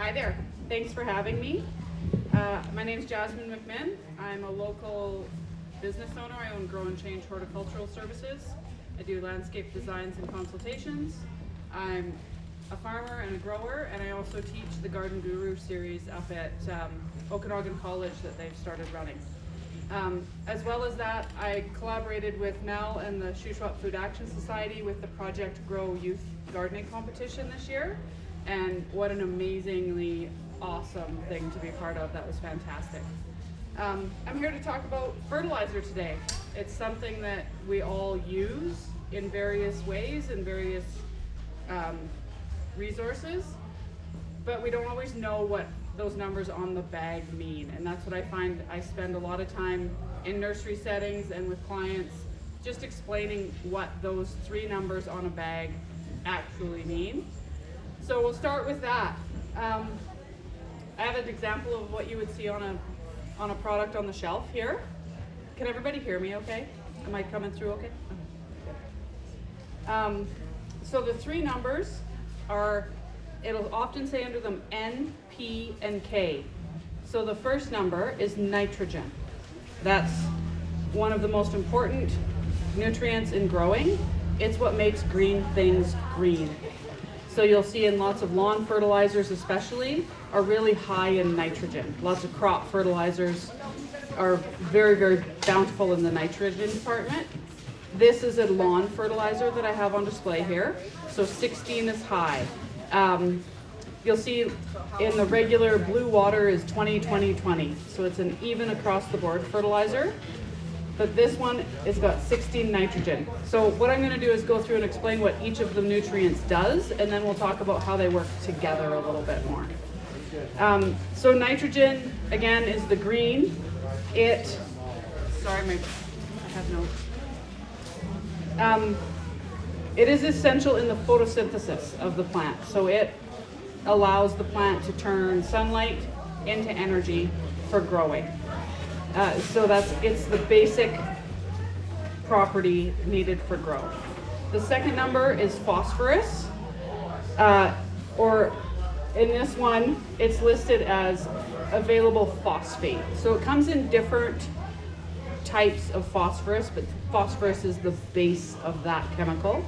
Hi there. Thanks for having me. My name is Jazmyn McMyn. I'm a local business owner. I own Grow and Change Horticultural Services. I do landscape designs and consultations. I'm a farmer and a grower, and I also teach the Garden Guru series up at Okanagan College that they've started running. As well as that, I collaborated with Mel and the Shuswap Food Action Society with the Project Grow Youth Gardening Competition this year, and what an amazingly awesome thing to be part of. That was fantastic. I'm here to talk about fertilizer today. It's something that we all use in various ways and various resources, but we don't always know what those numbers on the bag mean, and that's what I find. I spend a lot of time in nursery settings and with clients just explaining what those three numbers on a bag actually mean. So we'll start with that. I have an example of what you would see on a product on the shelf here. Can everybody hear me okay? Am I coming through okay? So the three numbers are, it'll often say under them N, P, and K. So the first number is nitrogen. That's one of the most important nutrients in growing. It's what makes green things green. So you'll see in lots of lawn fertilizers especially are really high in nitrogen. Lots of crop fertilizers are very, very bountiful in the nitrogen department. This is a lawn fertilizer that I have on display here. So 16 is high. You'll see in the regular blue water is 20, 20, 20. So it's an even across the board fertilizer. But this one has got 16 nitrogen. So what I'm going to do is go through and explain what each of the nutrients does, and then we'll talk about how they work together a little bit more. So nitrogen, again, is the green. I have notes. It is essential in the photosynthesis of the plant. So it allows the plant to turn sunlight into energy for growing. So it's the basic property needed for growth. The second number is phosphorus, or in this one, it's listed as available phosphate. So it comes in different types of phosphorus, but phosphorus is the base of that chemical.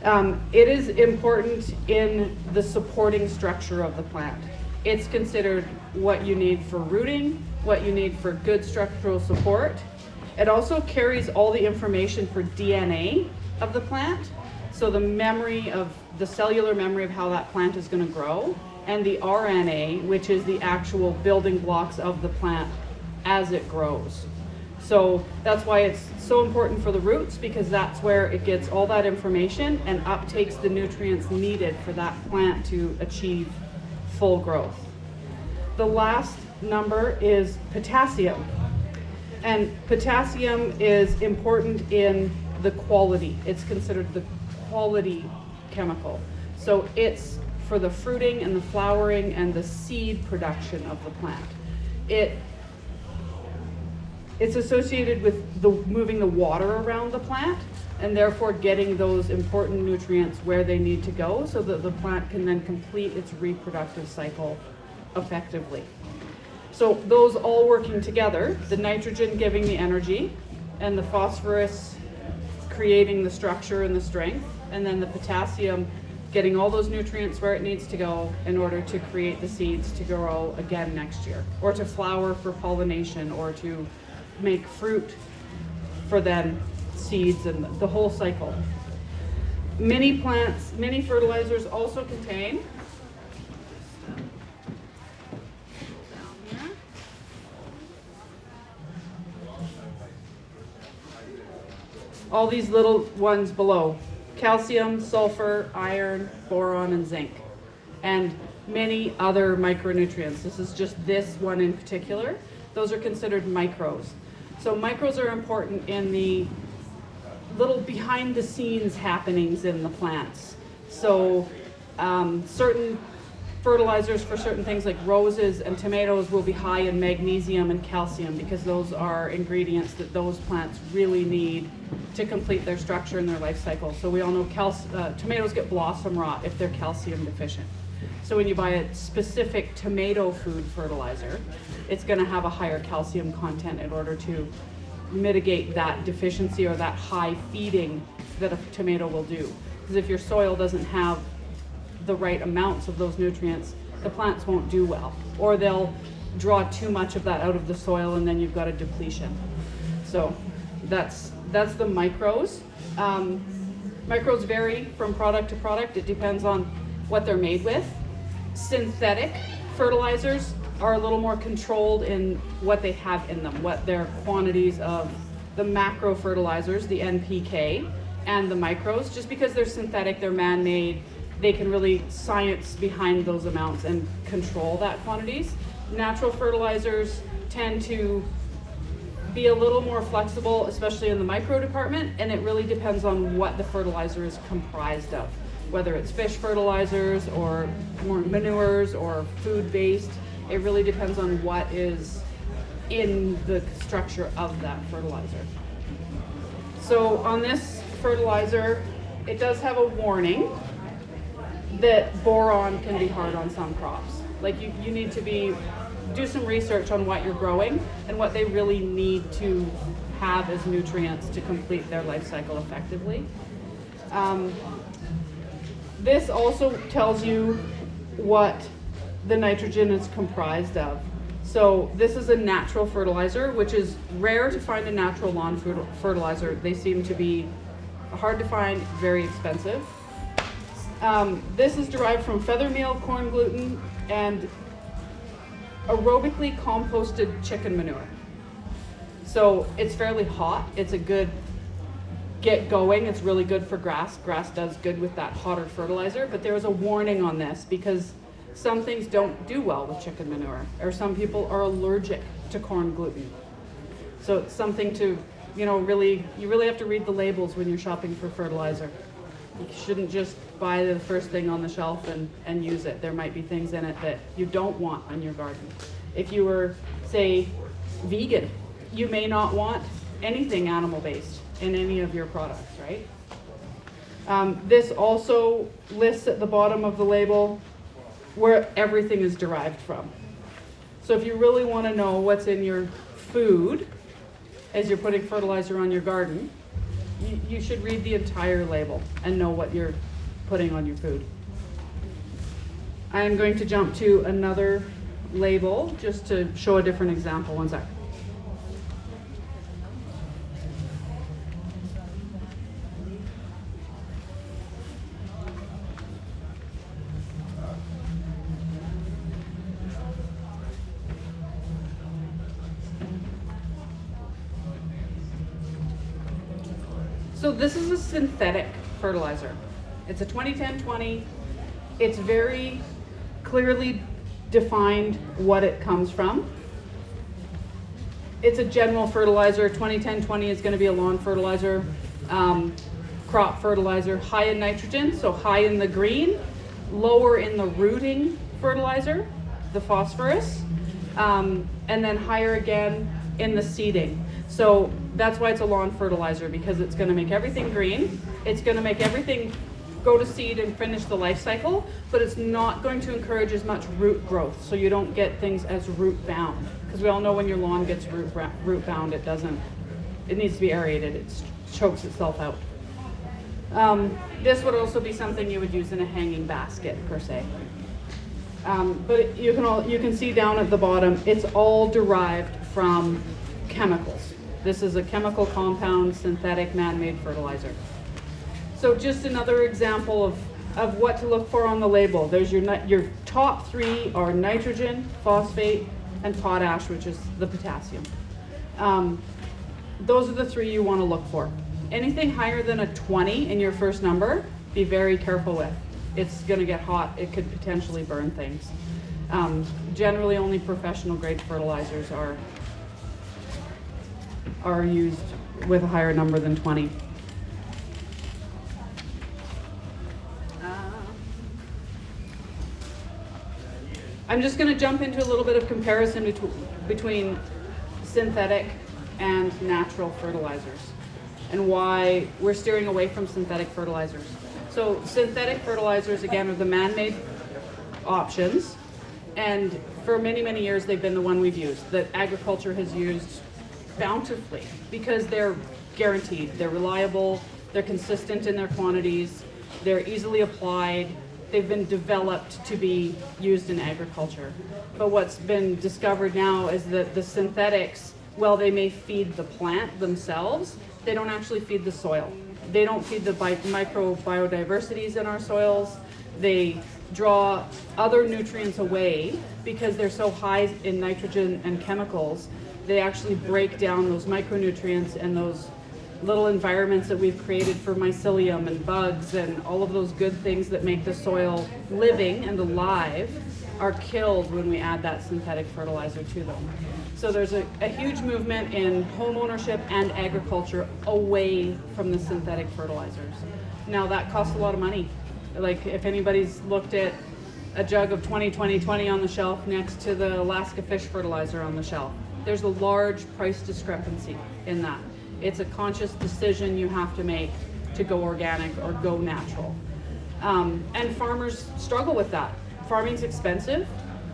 It is important in the supporting structure of the plant. It's considered what you need for rooting, what you need for good structural support. It also carries all the information for DNA of the plant, so the memory of the cellular memory of how that plant is going to grow, and the RNA, which is the actual building blocks of the plant as it grows. So that's why it's so important for the roots, because that's where it gets all that information and uptakes the nutrients needed for that plant to achieve full growth. The last number is potassium. And potassium is important in the quality. It's considered the quality chemical. So it's for the fruiting and the flowering and the seed production of the plant. It's associated with moving the water around the plant, and therefore getting those important nutrients where they need to go so that the plant can then complete its reproductive cycle effectively. So those all working together, the nitrogen giving the energy, and the phosphorus creating the structure and the strength, and then the potassium getting all those nutrients where it needs to go in order to create the seeds to grow again next year, or to flower for pollination, or to make fruit for then seeds, and the whole cycle. Many fertilizers also contain all these little ones below: calcium, sulfur, iron, boron, and zinc, and many other micronutrients. This is just this one in particular. Those are considered micros. So micros are important in the little behind the scenes happenings in the plants. So certain fertilizers for certain things like roses and tomatoes will be high in magnesium and calcium, because those are ingredients that those plants really need to complete their structure and their life cycle. So we all know tomatoes get blossom rot if they're calcium deficient. So when you buy a specific tomato food fertilizer, it's going to have a higher calcium content in order to mitigate that deficiency or that high feeding that a tomato will do. Because if your soil doesn't have the right amounts of those nutrients, the plants won't do well, or they'll draw too much of that out of the soil and then you've got a depletion. So that's the micros. Micros vary from product to product. It depends on what they're made with. Synthetic fertilizers are a little more controlled in what they have in them, what their quantities of the macro fertilizers, the NPK, and the micros. Just because they're synthetic, they're man-made, they can really science behind those amounts and control that quantities. Natural fertilizers tend to be a little more flexible, especially in the micro department, and it really depends on what the fertilizer is comprised of, whether it's fish fertilizers or more manures or food-based. It really depends on what is in the structure of that fertilizer. So on this fertilizer, it does have a warning that boron can be hard on some crops. Like you need to do some research on what you're growing and what they really need to have as nutrients to complete their life cycle effectively. This also tells you what the nitrogen is comprised of. So this is a natural fertilizer, which is rare to find a natural lawn fertilizer. They seem to be hard to find, very expensive. This is derived from feather meal, corn gluten, and aerobically composted chicken manure. So it's fairly hot. It's a good get going. It's really good for grass. Grass does good with that hotter fertilizer, but there is a warning on this because some things don't do well with chicken manure, or some people are allergic to corn gluten. So it's something to, you really have to read the labels when you're shopping for fertilizer. You shouldn't just buy the first thing on the shelf and use it. There might be things in it that you don't want on your garden. If you were, say, vegan, you may not want anything animal-based in any of your products, right? This also lists at the bottom of the label where everything is derived from. So if you really want to know what's in your food as you're putting fertilizer on your garden, you should read the entire label and know what you're putting on your food. I'm going to jump to another label just to show a different example. One sec. So this is a synthetic fertilizer. It's a 20-10-20. It's very clearly defined what it comes from. It's a general fertilizer. 20-10-20 is going to be a lawn fertilizer, crop fertilizer, high in nitrogen, so high in the green, lower in the rooting fertilizer, the phosphorus, and then higher again in the seeding. So that's why it's a lawn fertilizer, because it's going to make everything green. It's going to make everything go to seed and finish the life cycle, but it's not going to encourage as much root growth, so you don't get things as root bound. Because we all know when your lawn gets root bound, it needs to be aerated. It chokes itself out. This would also be something you would use in a hanging basket per se. But you can see down at the bottom, it's all derived from chemicals. This is a chemical compound, synthetic, man-made fertilizer. So just another example of what to look for on the label. There's your top three are nitrogen, phosphate, and potash, which is the potassium. Those are the three you want to look for. Anything higher than a 20 in your first number, be very careful with. It's going to get hot. It could potentially burn things. Generally, only professional grade fertilizers are used with a higher number than 20. I'm just going to jump into a little bit of comparison between synthetic and natural fertilizers and why we're steering away from synthetic fertilizers. So synthetic fertilizers, again, are the man-made options, and for many, many years they've been the one we've used, that agriculture has used bountifully, because they're guaranteed, they're reliable, they're consistent in their quantities, they're easily applied, they've been developed to be used in agriculture. But what's been discovered now is that the synthetics, while they may feed the plant themselves, they don't actually feed the soil. They don't feed the micro biodiversities in our soils. They draw other nutrients away because they're so high in nitrogen and chemicals. They actually break down those micronutrients, and those little environments that we've created for mycelium and bugs and all of those good things that make the soil living and alive are killed when we add that synthetic fertilizer to them. So there's a huge movement in home ownership and agriculture away from the synthetic fertilizers. Now that costs a lot of money. Like if anybody's looked at a jug of 20-20-20 on the shelf next to the Alaska fish fertilizer on the shelf, there's a large price discrepancy in that. It's a conscious decision you have to make to go organic or go natural. And farmers struggle with that. Farming's expensive,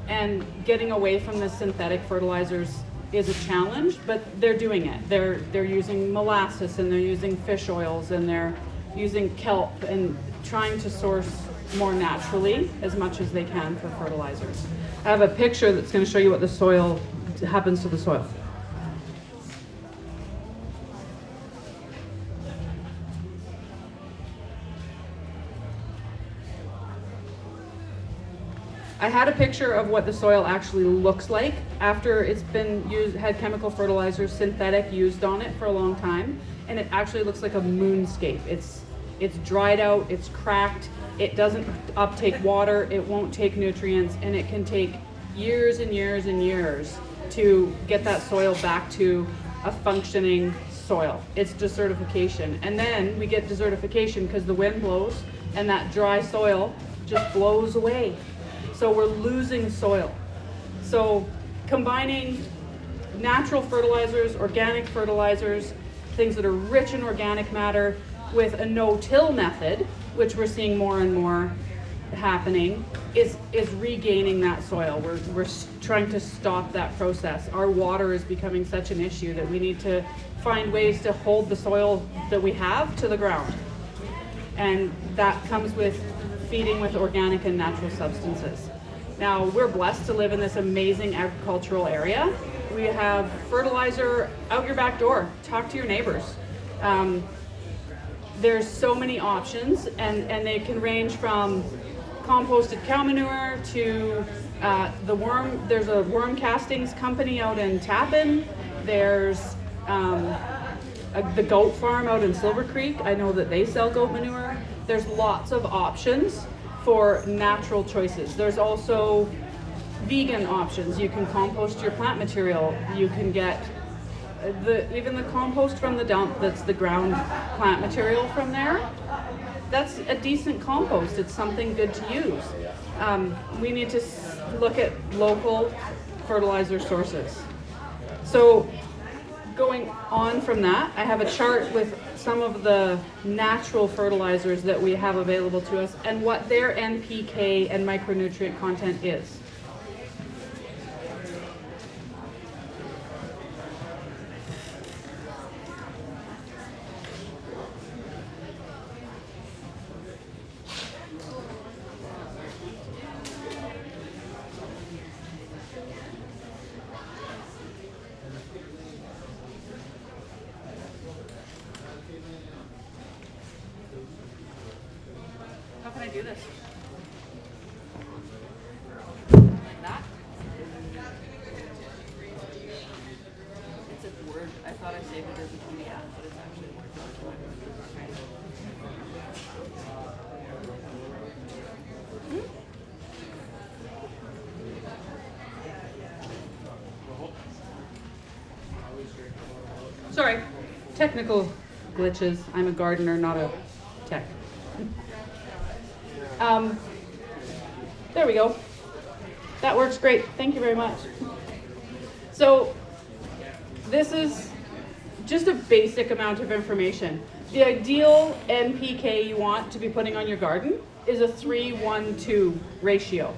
and getting away from the synthetic fertilizers is a challenge, but they're doing it. They're using molasses, and they're using fish oils, and they're using kelp, and trying to source more naturally as much as they can for fertilizers. I have a picture that's going to show you what the soil happens to the soil. I had a picture of what the soil actually looks like after it's been had chemical fertilizers, synthetic, used on it for a long time, and it actually looks like a moonscape. It's dried out, it's cracked, it doesn't uptake water, it won't take nutrients, and it can take years and years and years to get that soil back to a functioning soil. It's desertification. And then we get desertification because the wind blows and that dry soil just blows away. So we're losing soil. So combining natural fertilizers, organic fertilizers, things that are rich in organic matter, with a no-till method, which we're seeing more and more happening, is regaining that soil. We're trying to stop that process. Our water is becoming such an issue that we need to find ways to hold the soil that we have to the ground. And that comes with feeding with organic and natural substances. Now, we're blessed to live in this amazing agricultural area. We have fertilizer out your back door. Talk to your neighbors. There's so many options, and they can range from composted cow manure to there's a worm castings company out in Tappan. There's the goat farm out in Silver Creek. I know that they sell goat manure. There's lots of options for natural choices. There's also vegan options. You can compost your plant material. You can get even the compost from the dump, that's the ground plant material from there. That's a decent compost. It's something good to use. We need to look at local fertilizer sources. So going on from that, I have a chart with some of the natural fertilizers that we have available to us and what their NPK and micronutrient content is. How can I do this? Like that? It's a word. I thought I saved it as a PDF, but it's actually a word document. Sorry, technical glitches. I'm a gardener, not a tech. There we go. That works great. Thank you very much. So this is just a basic amount of information. The ideal NPK you want to be putting on your garden is a 3-1-2 ratio.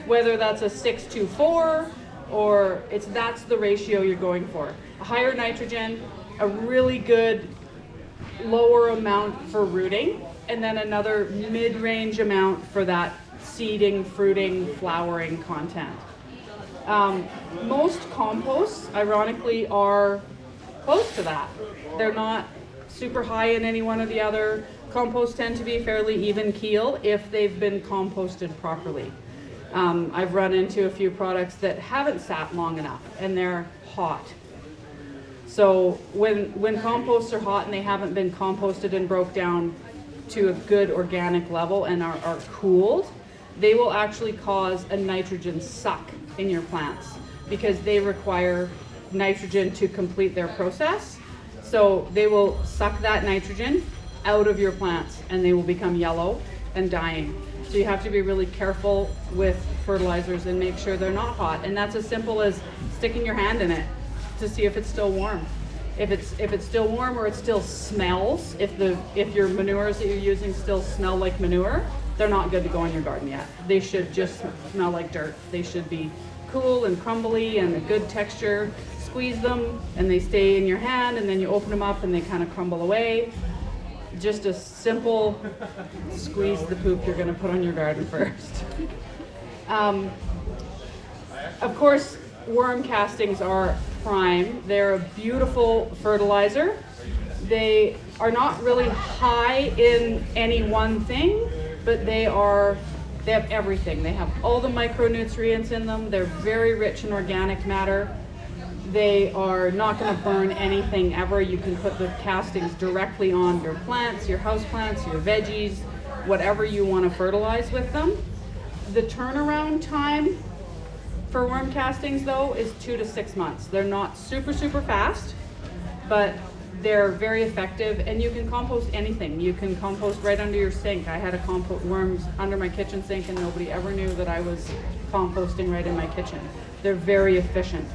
whether that's a 6-2-4 or that's the ratio you're going for. A higher nitrogen, a really good lower amount for rooting, and then another mid-range amount for that seeding, fruiting, flowering content. Most composts, ironically, are close to that. They're not super high in any one or the other. Composts tend to be fairly even keel if they've been composted properly. I've run into a few products that haven't sat long enough and they're hot. So when composts are hot and they haven't been composted and broke down to a good organic level and are cooled, they will actually cause a nitrogen suck in your plants because they require nitrogen to complete their process. So they will suck that nitrogen out of your plants and they will become yellow and dying. So you have to be really careful with fertilizers and make sure they're not hot. And that's as simple as sticking your hand in it to see if it's still warm. If it's still warm or it still smells, if your manures that you're using still smell like manure, they're not good to go in your garden yet. They should just smell like dirt. They should be cool and crumbly and a good texture. Squeeze them and they stay in your hand, and then you open them up and they kind of crumble away. Just a simple squeeze the poop you're going to put on your garden first. Of course, worm castings are prime. They're a beautiful fertilizer. They are not really high in any one thing, but they have everything. They have all the micronutrients in them. They're very rich in organic matter. They are not going to burn anything ever. You can put the castings directly on your plants, your house plants, your veggies, whatever you want to fertilize with them. The turnaround time for worm castings, though, is 2 to 6 months. They're not super fast, but they're very effective, and you can compost anything. You can compost right under your sink. I had worms under my kitchen sink, and nobody ever knew that I was composting right in my kitchen. They're very efficient.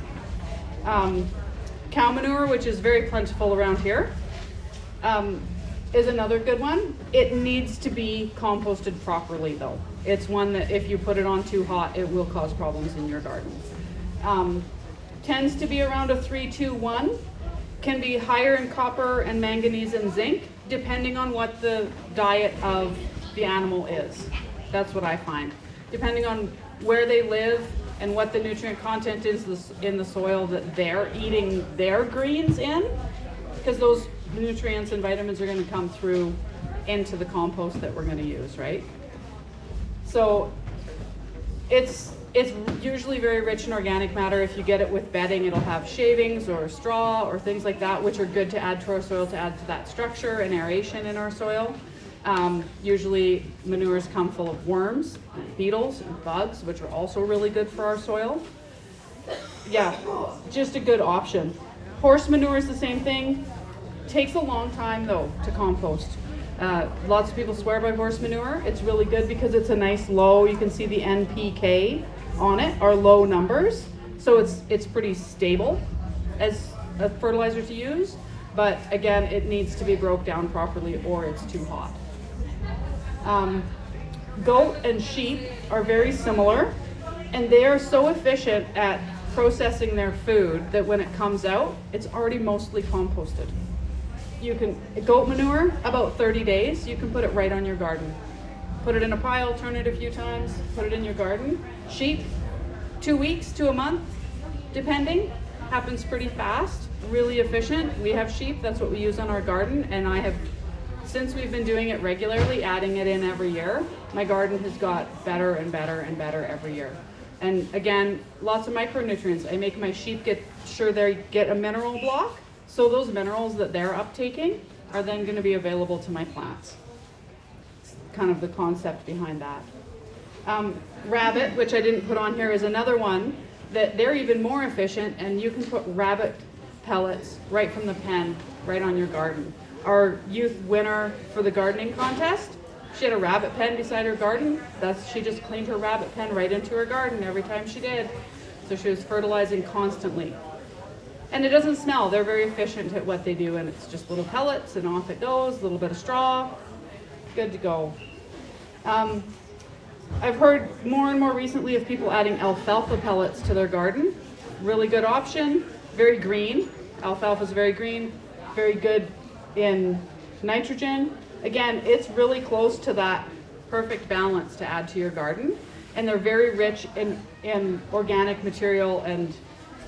Cow manure, which is very plentiful around here, is another good one. It needs to be composted properly, though. It's one that if you put it on too hot, it will cause problems in your garden. Tends to be around a 3-2-1. Can be higher in copper and manganese and zinc, depending on what the diet of the animal is. That's what I find. Depending on where they live and what the nutrient content is in the soil that they're eating their greens in, because those nutrients and vitamins are going to come through into the compost that we're going to use, right? So it's usually very rich in organic matter. If you get it with bedding, it'll have shavings or straw or things like that, which are good to add to our soil to add to that structure and aeration in our soil. Usually manures come full of worms, beetles, and bugs, which are also really good for our soil. Yeah, just a good option. Horse manure is the same thing. Takes a long time though to compost. Lots of people swear by horse manure. It's really good because it's a nice low, you can see the NPK on it are low numbers. So it's pretty stable as a fertilizer to use. But again, it needs to be broke down properly or it's too hot. Goat and sheep are very similar, and they are so efficient at processing their food that when it comes out, it's already mostly composted. Goat manure, about 30 days, you can put it right on your garden. Put it in a pile, turn it a few times, put it in your garden. Sheep, 2 weeks to a month, depending, happens pretty fast, really efficient. We have sheep, that's what we use on our garden, and since we've been doing it regularly, adding it in every year, my garden has got better and better and better every year. And again, lots of micronutrients. I make my sheep sure they get a mineral block, so those minerals that they're uptaking are then going to be available to my plants. It's kind of the concept behind that. Rabbit, which I didn't put on here, is another one that they're even more efficient, and you can put rabbit pellets right from the pen, right on your garden. Our youth winner for the gardening contest, she had a rabbit pen beside her garden. She just cleaned her rabbit pen right into her garden every time she did. So she was fertilizing constantly. And it doesn't smell. They're very efficient at what they do, and it's just little pellets, and off it goes, a little bit of straw, good to go. I've heard more and more recently of people adding alfalfa pellets to their garden. Really good option, very green. Alfalfa is very green, very good in nitrogen. Again, it's really close to that perfect balance to add to your garden. And they're very rich in organic material and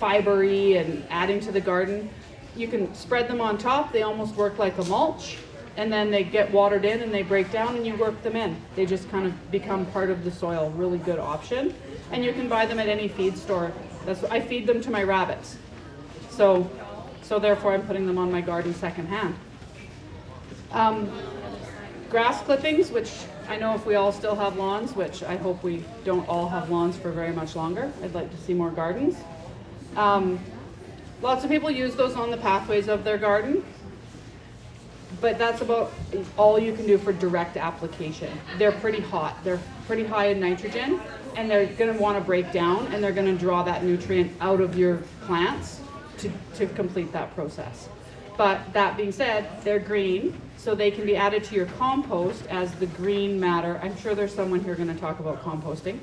fibery and adding to the garden. You can spread them on top. They almost work like a mulch. And then they get watered in and they break down and you work them in. They just kind of become part of the soil. Really good option. And you can buy them at any feed store. I feed them to my rabbits. So therefore I'm putting them on my garden secondhand. Grass clippings, which I know if we all still have lawns, which I hope we don't all have lawns for very much longer. I'd like to see more gardens. Lots of people use those on the pathways of their garden. But that's about all you can do for direct application. They're pretty hot. They're pretty high in nitrogen, and they're going to want to break down, and they're going to draw that nutrient out of your plants to complete that process. But that being said, they're green, so they can be added to your compost as the green matter. I'm sure there's someone here going to talk about composting.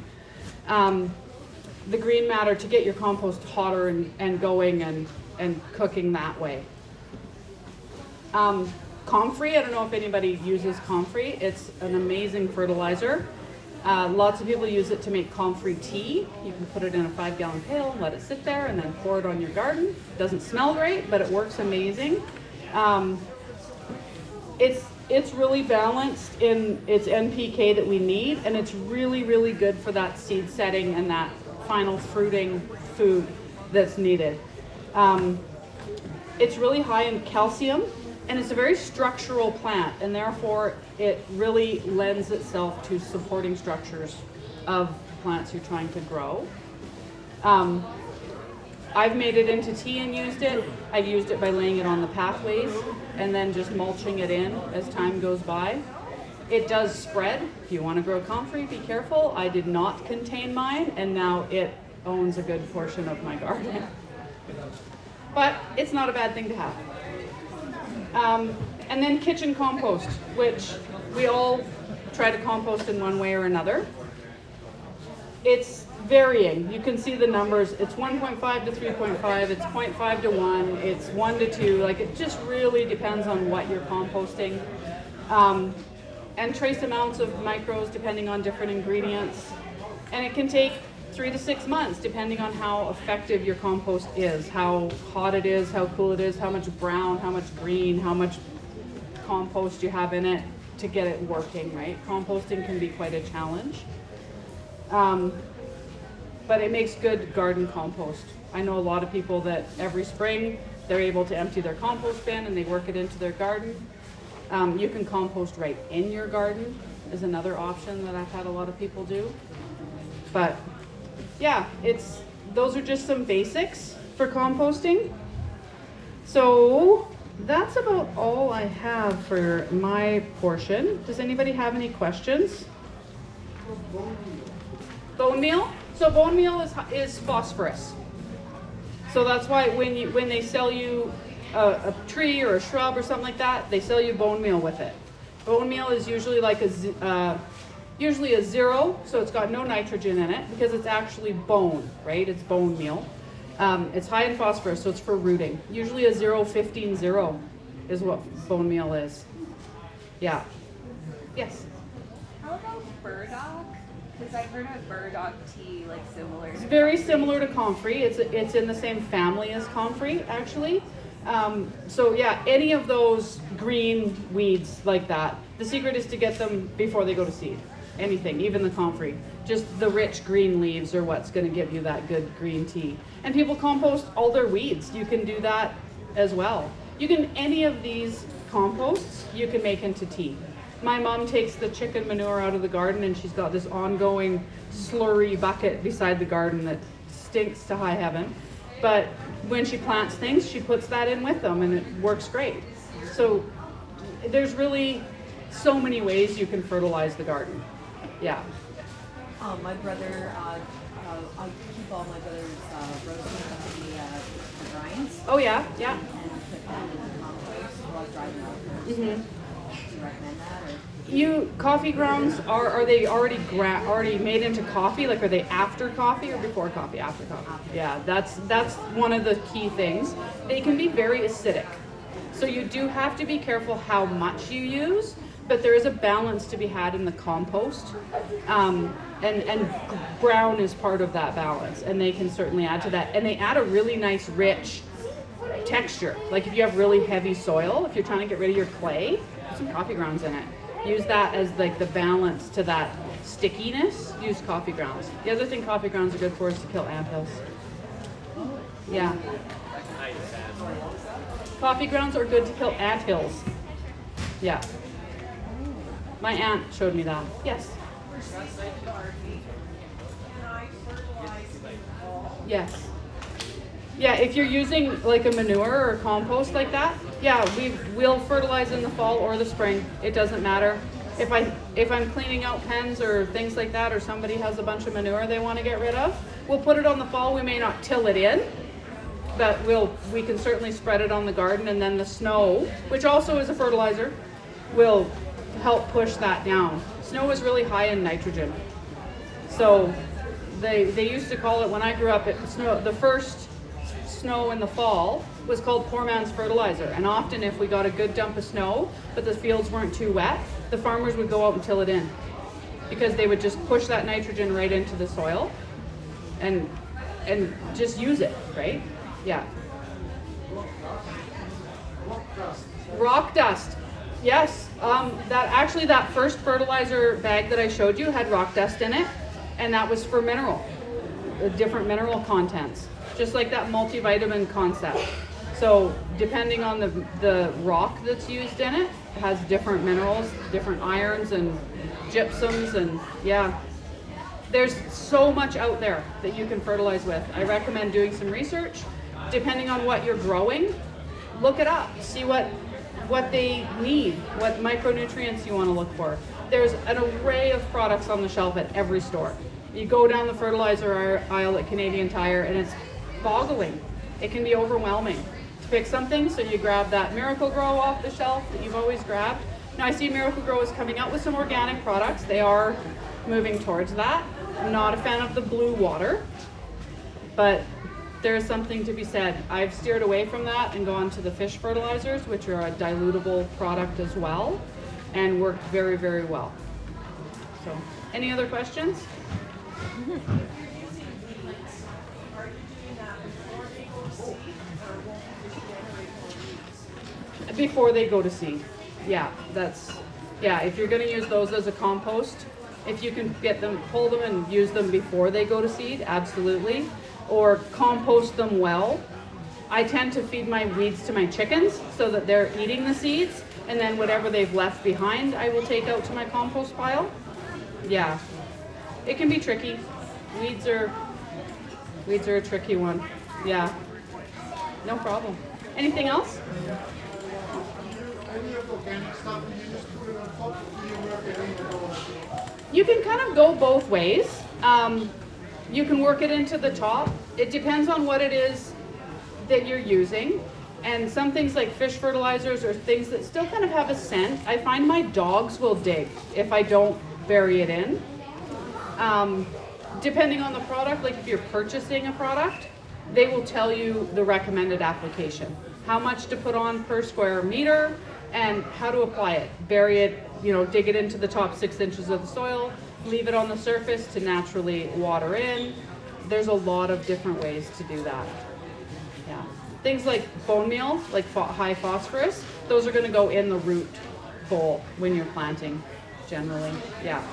The green matter to get your compost hotter and going and cooking that way. Comfrey, I don't know if anybody uses comfrey. It's an amazing fertilizer. Lots of people use it to make comfrey tea. You can put it in a 5-gallon pail and let it sit there and then pour it on your garden. It doesn't smell great, but it works amazing. It's really balanced in its NPK that we need, and it's really, really good for that seed setting and that final fruiting food that's needed. It's really high in calcium. And it's a very structural plant, and therefore it really lends itself to supporting structures of plants you're trying to grow. I've made it into tea and used it. I've used it by laying it on the pathways and then just mulching it in as time goes by. It does spread. If you want to grow comfrey, be careful. I did not contain mine, and now it owns a good portion of my garden. But it's not a bad thing to have. And then kitchen compost, which we all try to compost in one way or another. It's varying. You can see the numbers. It's 1.5 to 3.5. It's 0.5 to 1. It's 1 to 2. Like, it just really depends on what you're composting. And trace amounts of micros depending on different ingredients. And it can take 3 to 6 months, depending on how effective your compost is, how hot it is, how cool it is, how much brown, how much green, how much compost you have in it to get it working, right? Composting can be quite a challenge. But it makes good garden compost. I know a lot of people that every spring they're able to empty their compost bin and they work it into their garden. You can compost right in your garden is another option that I've had a lot of people do. But yeah, those are just some basics for composting. So that's about all I have for my portion. Does anybody have any questions? Bone meal? So bone meal is phosphorus. So that's why when they sell you a tree or a shrub or something like that, they sell you bone meal with it. Bone meal is usually like usually a 0, so it's got no nitrogen in it because it's actually bone, right? It's bone meal. It's high in phosphorus, so it's for rooting. Usually a 0-15-0 is what bone meal is. Yeah. Yes? How about burdock? Because I've heard of burdock tea, like similar. It's very similar to comfrey. It's in the same family as comfrey, actually. So yeah, any of those green weeds like that, the secret is to get them before they go to seed. Anything, even the comfrey. Just the rich green leaves are what's going to give you that good green tea. And people compost all their weeds. You can do that as well. Any of these composts you can make into tea. My mom takes the chicken manure out of the garden and she's got this ongoing slurry bucket beside the garden that stinks to high heaven. But when she plants things, she puts that in with them and it works great. So there's really so many ways you can fertilize the garden. Yeah. My brother, I keep all my brother's roasting up the grinds. Oh yeah, yeah. And put them in the compost while I dry them out. Mm-hmm. you recommend that, or? Coffee grounds, are they already made into coffee? Like, are they after coffee or before coffee? After coffee. Yeah, that's one of the key things. They can be very acidic. So you do have to be careful how much you use, but there is a balance to be had in the compost. And brown is part of that balance, and they can certainly add to that. And they add a really nice, rich texture. Like if you have really heavy soil, if you're trying to get rid of your clay, put some coffee grounds in it. Use that as like the balance to that stickiness. Use coffee grounds. The other thing coffee grounds are good for is to kill anthills. Yeah. Coffee grounds are good to kill anthills. Yeah. My aunt showed me that. Yes. Yes. Yeah, if you're using like a manure or compost like that, yeah, we'll fertilize in the fall or the spring. It doesn't matter. If I'm cleaning out pens or things like that, or somebody has a bunch of manure they want to get rid of, we'll put it on the fall. We may not till it in, but we can certainly spread it on the garden, and then the snow, which also is a fertilizer, will help push that down. Snow is really high in nitrogen. So they used to call it, when I grew up, the first snow in the fall was called poor man's fertilizer. And often if we got a good dump of snow, but the fields weren't too wet, the farmers would go out and till it in, because they would just push that nitrogen right into the soil and just use it, right? Yeah. Rock dust. Yes. That first fertilizer bag that I showed you had rock dust in it, and that was for different mineral contents, just like that multivitamin concept. So depending on the rock that's used in it, has different minerals, different irons and gypsums, and yeah. There's so much out there that you can fertilize with. I recommend doing some research. Depending on what you're growing, look it up. See what they need, what micronutrients you want to look for. There's an array of products on the shelf at every store. You go down the fertilizer aisle at Canadian Tire, and it's boggling. It can be overwhelming to pick something, so you grab that Miracle Grow off the shelf that you've always grabbed. Now I see Miracle Grow is coming out with some organic products. They are moving towards that. I'm not a fan of the blue water, but there's something to be said. I've steered away from that and gone to the fish fertilizers, which are a dilutable product as well, and worked very, very well. So, any other questions? Before they go to seed. Yeah, if you're going to use those as a compost, if you can pull them and use them before they go to seed, absolutely. Or compost them well. I tend to feed my weeds to my chickens so that they're eating the seeds, and then whatever they've left behind I will take out to my compost pile. Yeah, it can be tricky. Weeds are a tricky one. Yeah, no problem. Anything else? You can kind of go both ways. You can work it into the top. It depends on what it is that you're using. And some things like fish fertilizers or things that still kind of have a scent, I find my dogs will dig if I don't bury it in. Depending on the product, like if you're purchasing a product, they will tell you the recommended application. How much to put on per square meter and how to apply it. Bury it, dig it into the top 6 inches of the soil, leave it on the surface to naturally water in. There's a lot of different ways to do that. Yeah. Things like bone meal, like high phosphorus, those are going to go in the root bowl when you're planting, generally. Yeah.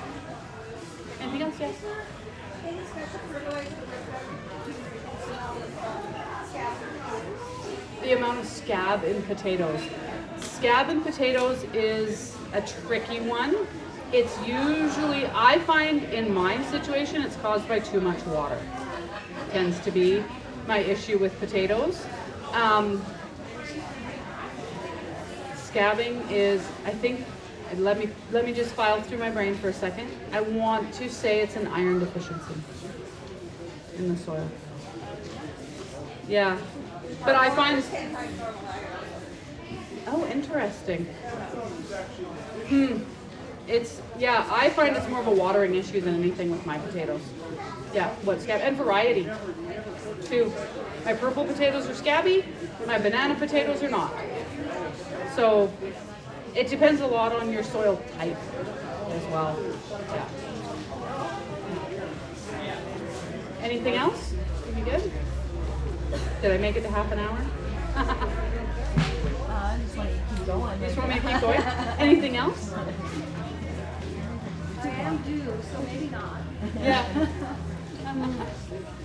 Anything else? Yes? The amount of scab in potatoes. Scab in potatoes is a tricky one. It's usually, I find in my situation, it's caused by too much water. Tends to be my issue with potatoes. Scabbing is, I think, let me just file through my brain for a second. I want to say it's an iron deficiency in the soil. Yeah, but I find, oh, interesting. Yeah, I find it's more of a watering issue than anything with my potatoes. Yeah, what scab and variety too. My purple potatoes are scabby, my banana potatoes are not. So it depends a lot on your soil type as well. Yeah. Anything else? Are we good? Did I make it to half an hour? I just want to keep going. Just want me to keep going? Anything else? I am due, so maybe not. Yeah.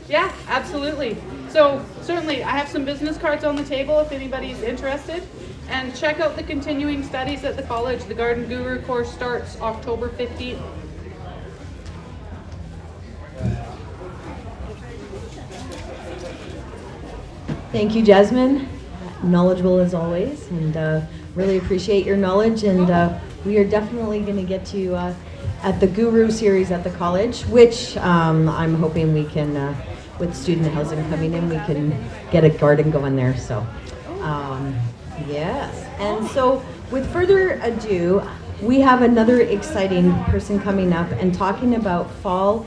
Yeah, absolutely. So certainly I have some business cards on the table if anybody's interested. And check out the continuing studies at the college. The Garden Guru course starts October 15th. Thank you, Jazmyn. Knowledgeable as always, and really appreciate your knowledge. And we are definitely going to get you at the Guru series at the college, which I'm hoping we can, with student housing coming in, we can get a garden going there. So, yes. And so, with further ado, we have another exciting person coming up and talking about fall